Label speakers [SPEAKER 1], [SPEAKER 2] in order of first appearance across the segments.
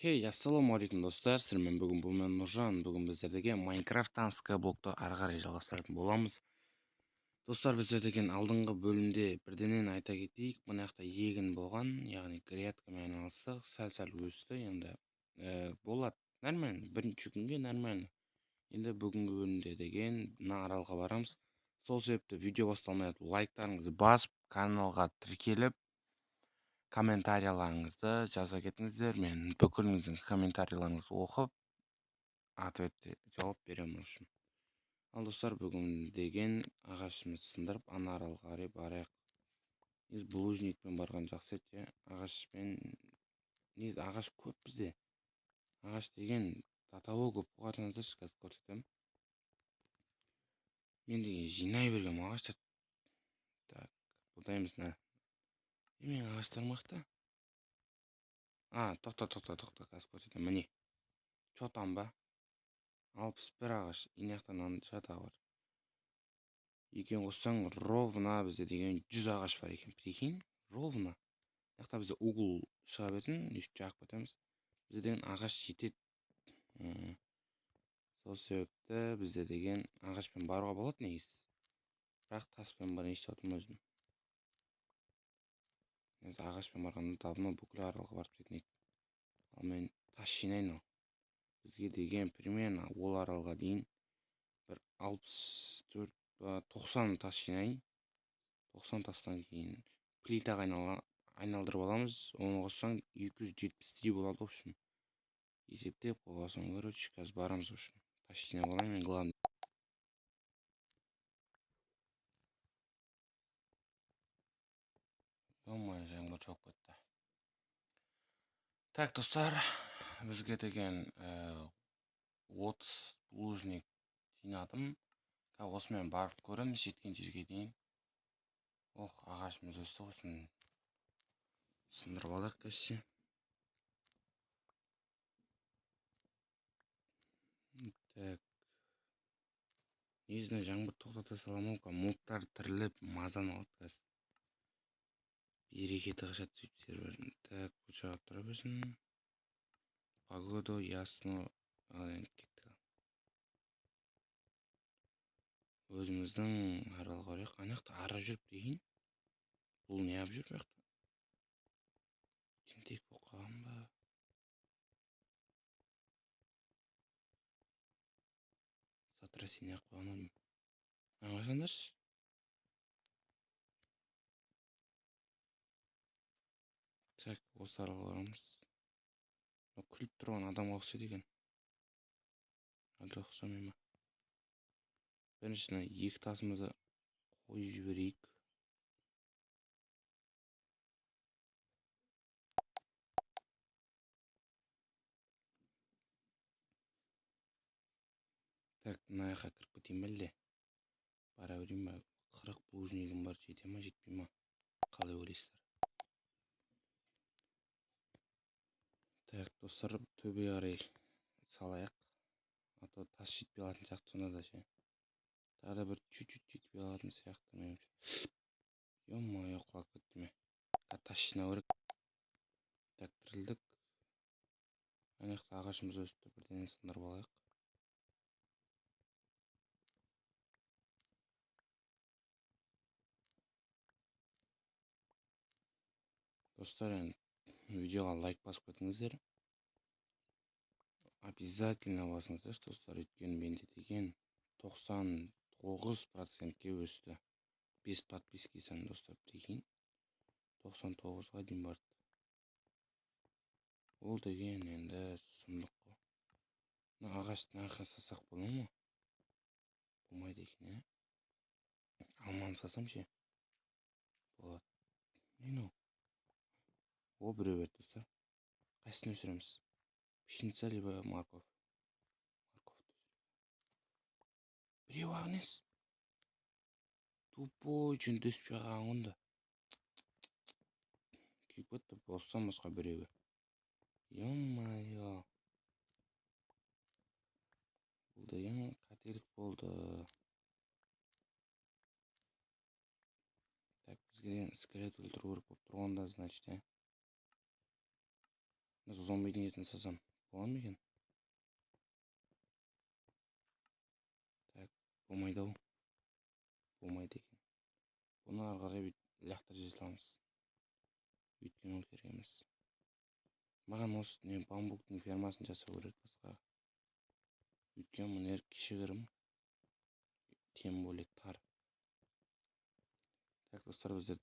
[SPEAKER 1] Хей, ассалаумағалейкум достар, сіздермен бүгін бұл мен Нұржан. Бүгін біздердегі Майнкрафттан скайблокты ары қарай жалғастыратын боламыз. Достар, біздер деген алдыңғы бөлімде бірденен айта кетейік. Мына жақта егін болған, яғни грядкамен айналыстық, сәл-сәл өсті. Енді болады, нормально, бірінші күнге нормально. Енді бүгінгі бөлімде деген мына аралға барамыз. Сол себепті видео басталмай лайктарыңызды басып, каналға тіркеліп, комментарияларыңызды жаза кетіңіздер. Мен бүкіліңіздің комментарияларыңызды оқып, ответте жауап беремін үшін. Ал достар, бүгін деген ағашымыз сындырып, ана аралға қарай барайық. Негізі булыжникпен барған жақсы еді, ағашпен. Негізі ағаш көп бізде. Ағаш деген татауы көп. Қараңыздаршы, қазір көрсетемін. Мен деген жинай берген ағаштар. Так, бұдаймыз мына. Мен ағаштарым қайда? Тоқта, қазір көрсетемін. Міне. Чотан ба? 61 ағаш, инаяқтан анша тағы бар. Екен қоссаң, ровно бізде деген 100 ағаш бар екен. Прикинь, ровно. Яқта бізде угол шыға берсін, үйтіп жағып кетеміз. Бізде деген ағаш жетеді. Сол себепті бізде деген ағашпен баруға болады негізі. Бірақ таспен бар еште отырмын өзім. Негізі ағашпен барғанда давно бүкіл аралға барып кеткен едік. Ал мен тас жинайын ал. Бізге деген примерно ол аралға дейін бір 64-90 тас жинайын. 90 тастан кейін плитаға айналдырып аламыз. Оны қоссаң 270 болады, в общем. Есептеп қойғасын, короче, қазір барамыз, в общем. Тас жинап алайын мен, главный. Ё-моё, жаңбыр жауып кетті. Так, достар, бізге деген 30 булыжник жинадым. Осымен барып көреміз жеткен жерге дейін. Ағашымыз өсті, осыны сындырып алайық кәссе. Так. Негізінен жаңбыр тоқтата саламау, модтар тіріліп мазаны алады қазір. Берекеті қашады сөйтіп сервердің. Так, бұл жаққа тұра берсін. Погода ясно. Ал енді кеттік. Өзіміздің аралға қарайық. Ана жақта ара жүріп дейін. Бұл не ап жүр мына жақта? Тентек болып қалған ба? Сотрясение қойған ойым. Аңғарсаңдаршы. Так, осы аралға барамыз. Күліп тұрған адамға ұқсайды екен. Әлде ұқсамай ма? Біріншісіне екі тасымызды қойып жіберейік. Так, мына жаққа кіріп кетейін бе әлде? Бара берейін ба? 40 булыжнигім бар, жете ма, жетпей ма? Қалай ойлайсыздар? Так, достар, төбе қарай салайық. А то тас жетпей қалатын сияқты, сонда да ше. Тағы да бір чуть-чуть жетпей қалатын сияқты, меніңше. Ё-моё, құлап кетті ме? Тас жинау керек. Так, тірілдік. Ана жақта ағашымыз өсті, бірден сындырып алайық. Достар, енді видеоға лайк басып кетіңіздер. Обязательно басыңыздар, достар, өйткені менде деген 99%-ке өсті. 5 подписки саны, достар, прикинь. 99-ға дейін барды. Ол деген енді сұмдық қой. Ағашты наққа сасақ бола ма? Болмайды екен, ә? Алманы сасам ше? Болады. Не? О, біреу берді, достар. Қайсысын өсіреміз? Пшеница либо морковь? Біреу ағынес. Тупой, жүнді өспей қалған онда. Күйіп кетті, бостан босқа біреуі. Ё-моё. Бұл деген қателік болды. Так, бізге деген скелет өлтіру керек болып тұрғанда, значит, зомбидің етін салсам бола ма екен? Так, болмайды ау. Болмайды екен. Бұны ары қарай лақтырып жей саламыз. Өйткені ол керек емес. Маған осы не бамбуктың фермасын жасау керек басқа. Өйткені мұны кішігірім, тем более тар. Так, достар, біздер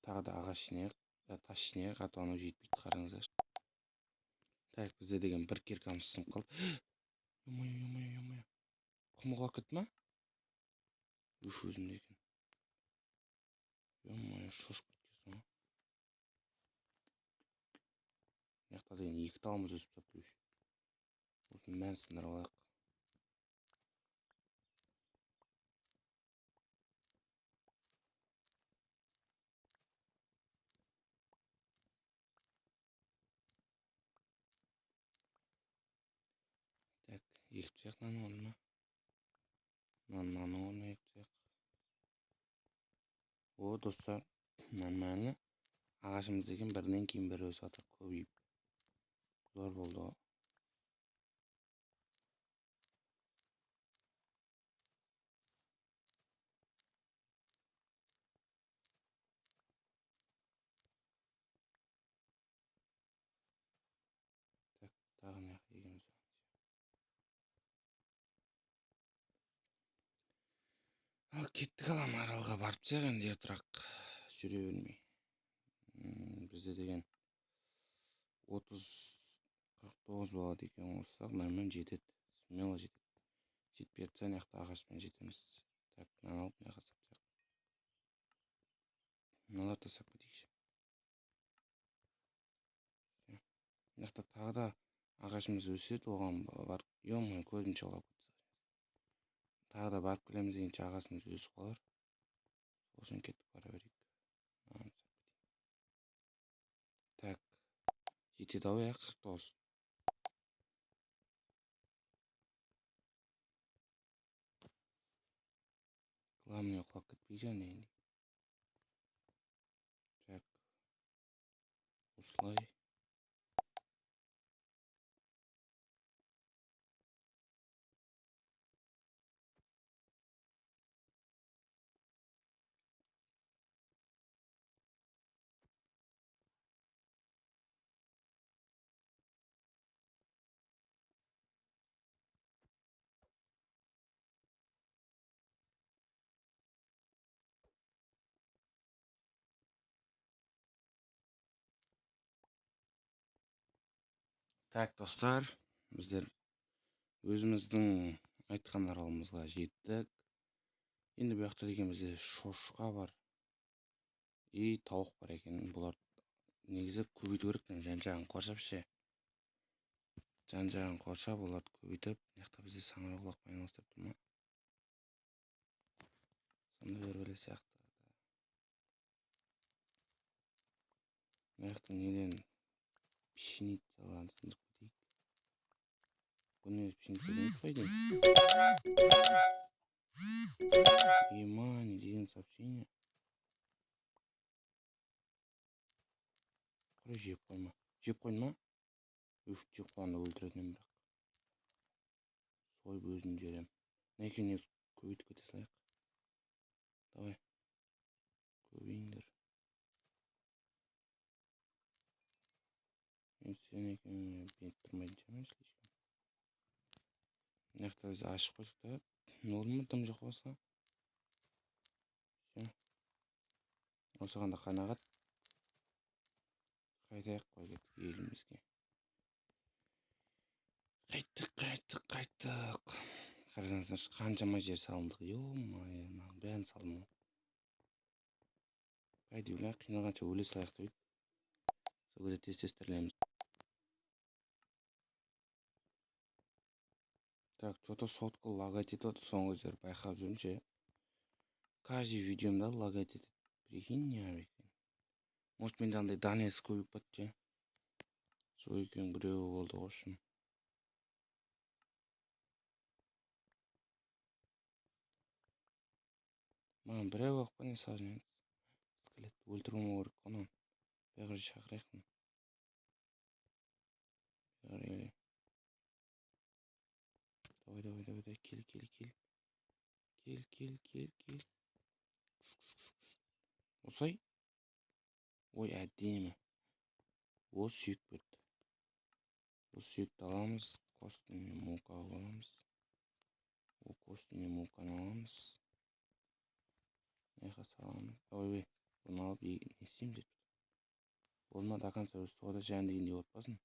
[SPEAKER 1] тағы да ағаш жинайық, тас жинайық, а то анау жетпейді, қараңыздар. Так, бізде деген бір киркамыз сынып қалды. Йо-моё. Құм құлап кетті ма? Үш өзімде екен. Йо-моё, шошып кеткенсің ғой. Мына деген екі талымыз өсіп жатыр үш. Осының бәрін сындырып алайық. Так, егіп тастайық мынаның орнына. Мынаның орнына егіп тастайық. О, достар, нормально. Ағашымыз деген бірінен кейін бірі өсіп жатыр, көбейіп. Зор болды. Так, тағы мына жаққа егеміз. Ал кеттік алам аралға барып тастайық енді ертірақ жүре бермей. Бізде деген 30-49 болады екен, қоссақ нормально жетеді. Смело жетеді. Жетпей жатса мына жақта ағашпен жетеміз. Так, мынаны алып мына жаққа салып тастайық. Мыналарды тастап кетейікші. Мына жақта тағы да ағашымыз өседі, оған барып, ё-моё, көзім шалып кетті. Тағы да барып келеміз дегенше ағашымыз өсіп қалар. Сол үшін кеттік, бара берейік. Так, жетеді ау, 49. Главное, құлап кетпей және енді. Так, осылай. Так, достар, біздер өзіміздің айтқан аралымызға жеттік. Енді бұл жақта деген бізде шошқа бар и тауық бар екен. Бұлар негізі көбейту керек, жан-жағын қоршап ше. Жан-жағын қоршап, оларды көбейтіп, мына жақта бізде саңырауқұлақпен айналыстырып тұр ма? Сондай бір сияқты. Мына жақта неден пшеницаларын сындырып кетейік. Бұны өзі пшеница демейді қой деймін. Ема, не деген сообщение. Құры жеп қойма. Жеп қойын ма? Үш жеп қойғанда өлтіретін бірақ. Сойып өзін жерем. Мына екеуін көбейтіп кете салайық. Давай. Көбейіңдер. Мен сен екеуін бет тұрмайтын шығармын слишком. Мына жақта біз ашып қойдық та. Не болды ма, тым жоқ болса? Все. Осыған да қанағат. Қайтайық, қой кеттік елімізге. Қайттық. Қарасаңыздар, қаншама жер салындық. Ё-моё, бәрін салдым. Қайда өлә, қиналғанша өле салайық дейді. Сол кезде тез тірілеміз. Так, что-то сотка лагать етеді, соңғы кездері байқап жүрмін ше. Каждый видеомда лагать етеді. Прикинь, не екен. Может, менде андай данес көбейіп кетті ше. Сол екен біреуі болды қошым. Маған біреу ақ па не сажен. Скелетті өлтіруім керек қонан. Бәрі шақырайық. давай. Кел. Кел. Кыс. Осай. Ой, әдемі. Осы сүйек бітті. Осы сүйекті аламыз. Кості мен мука аламыз. Кості мен муканы аламыз. Мынақа саламыз. Ой, бұны алып не істейміз деп. Болма до конца өстіп ода жән дегендей отпасын.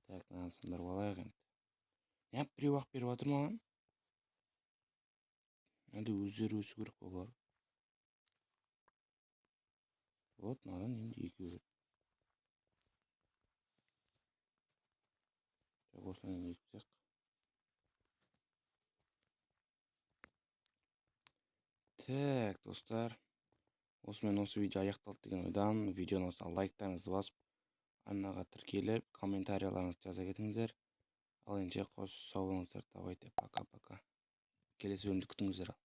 [SPEAKER 1] Так, мынаны сындырып алайық енді. Неғып біреу ақ беріп жатыр маған? Әлде өздері өсу керек болар. Вот, мынадан енді екі береді. Так, осылай екізек. Так, достар. Осымен осы видео аяқталды деген ойдамын. Видеоны болса лайктарыңызды басып, анаға тіркеліп, комментарияларыңызды жаза кетіңіздер. Ал енді қош сау болыңыздар. Давайте, пока-пока. Келесі бөлімді күтіңіздер.